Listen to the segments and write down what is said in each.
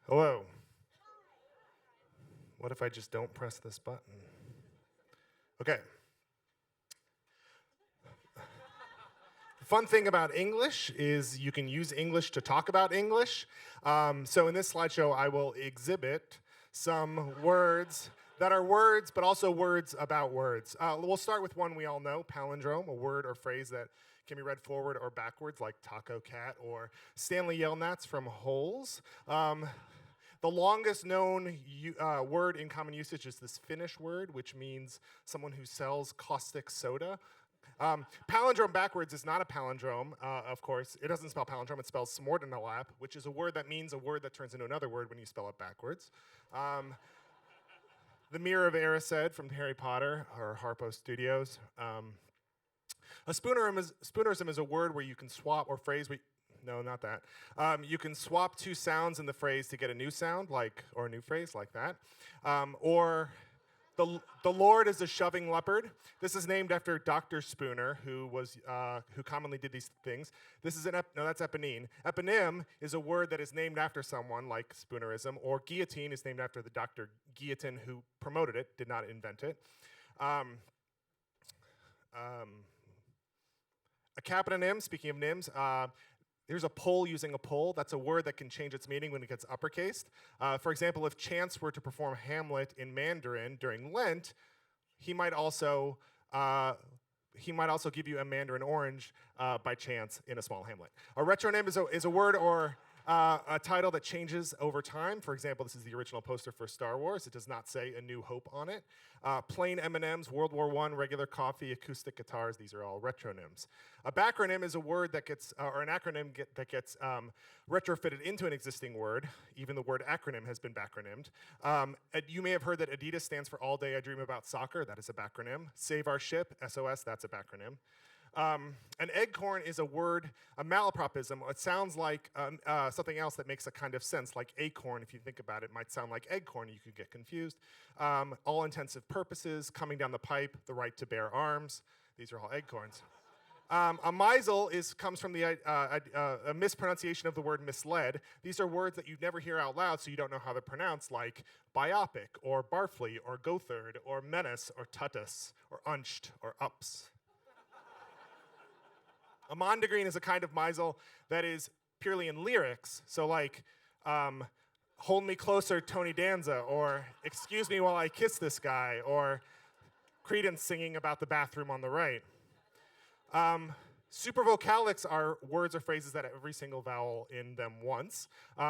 Hello. What if I just don't press this button? Okay. The fun thing about English is you can use English to talk about English. So in this slideshow, I will exhibit some words that are words, but also words about words. We'll start with one we all know, palindrome, a word or phrase that can be read forward or backwards, like taco cat or Stanley Yelnats from Holes. The longest known word in common usage is this Finnish word, which means someone who sells caustic soda. Palindrome backwards is not a palindrome, of course. It doesn't spell palindrome, it spells smordinalap, which is a word that means a word that turns into another word when you spell it backwards. The Mirror of Erised from Harry Potter, or Harpo Studios. A spoonerism is a word where you can swap, or phrase, no, not that. You can swap two sounds in the phrase to get a new sound, or a new phrase, like that. Or the Lord is a shoving leopard. This is named after Dr. Spooner, who commonly did these things. This is no, that's eponeme. Eponym is a word that is named after someone, like Spoonerism, or guillotine is named after the Dr. Guillotin who promoted it, did not invent it. A caponym, speaking of nyms, here's a pole using a pole. That's a word that can change its meaning when it gets uppercased. For example, if Chance were to perform Hamlet in Mandarin during Lent, he might also give you a Mandarin orange by chance in a small Hamlet. A retronym is a word or a title that changes over time. For example, this is the original poster for Star Wars. It does not say A New Hope on it. Plain M&Ms, World War I, regular coffee, acoustic guitars, these are all retronyms. A backronym is a word that gets, or an acronym that gets retrofitted into an existing word. Even the word acronym has been backronymmed. You may have heard that Adidas stands for All Day I Dream About Soccer. That is a backronym. Save Our Ship, SOS, that's a backronym. An eggcorn is a word, a malapropism. It sounds like something else that makes a kind of sense, like acorn. If you think about it, might sound like eggcorn. You could get confused. All intensive purposes, coming down the pipe, the right to bear arms. These are all eggcorns. A Mazel comes from a mispronunciation of the word misled. These are words that you never hear out loud, so you don't know how they're pronounced, like biopic, or barfly, or gothard, or menace, or tutus, or unched, or ups. A Mondegreen is a kind of Mazel that is purely in lyrics, so like, hold me closer, Tony Danza, or excuse me while I kiss this guy, or Creedence singing about the bathroom on the right. Super vocalics are words or phrases that have every single vowel in them once.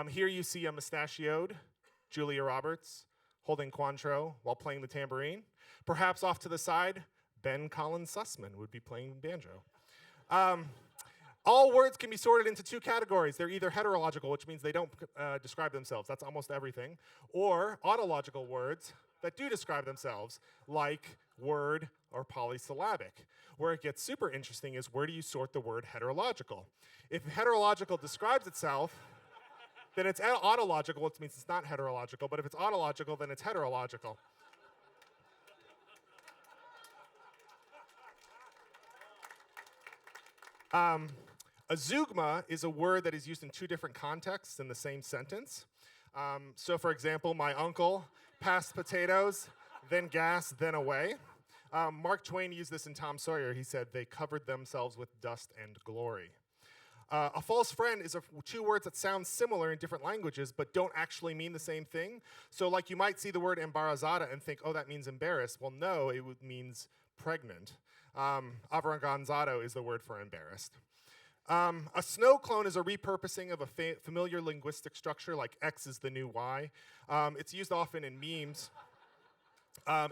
Here you see a mustachioed Julia Roberts holding Cointreau while playing the tambourine. Perhaps off to the side, Ben Collins Sussman would be playing banjo. All words can be sorted into two categories. They're either heterological, which means they don't describe themselves. That's almost everything. Or autological words that do describe themselves, like word or polysyllabic. Where it gets super interesting is, where do you sort the word heterological? If heterological describes itself, then it's autological, which means it's not heterological. But if it's autological, then it's heterological. Azuma is a word that is used in two different contexts in the same sentence. So for example, my uncle passed potatoes, then gas, then away. Mark Twain used this in Tom Sawyer. He said, they covered themselves with dust and glory. A false friend is two words that sound similar in different languages but don't actually mean the same thing. So like you might see the word embarazada and think, oh, that means embarrassed. Well, no, it means pregnant. Avergonzado is the word for embarrassed. A snow clone is a repurposing of a familiar linguistic structure, like X is the new Y. It's used often in memes.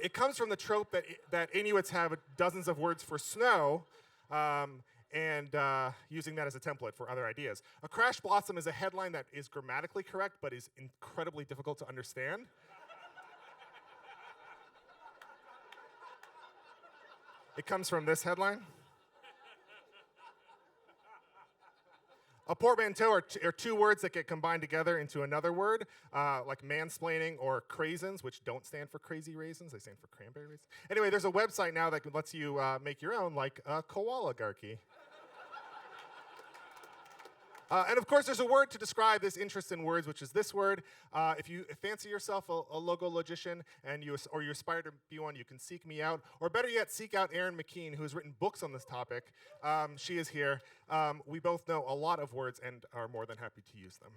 It comes from the trope that Inuits have dozens of words for snow, and using that as a template for other ideas. A crash blossom is a headline that is grammatically correct, but is incredibly difficult to understand. It comes from this headline. A portmanteau are two words that get combined together into another word, like mansplaining or craisins, which don't stand for crazy raisins, they stand for cranberry raisins. Anyway, there's a website now that lets you make your own, like Koalagarchy. And of course, there's a word to describe this interest in words, which is this word. If you fancy yourself a logo logician and you aspire to be one, you can seek me out. Or better yet, seek out Erin McKean, who has written books on this topic. She is here. We both know a lot of words and are more than happy to use them.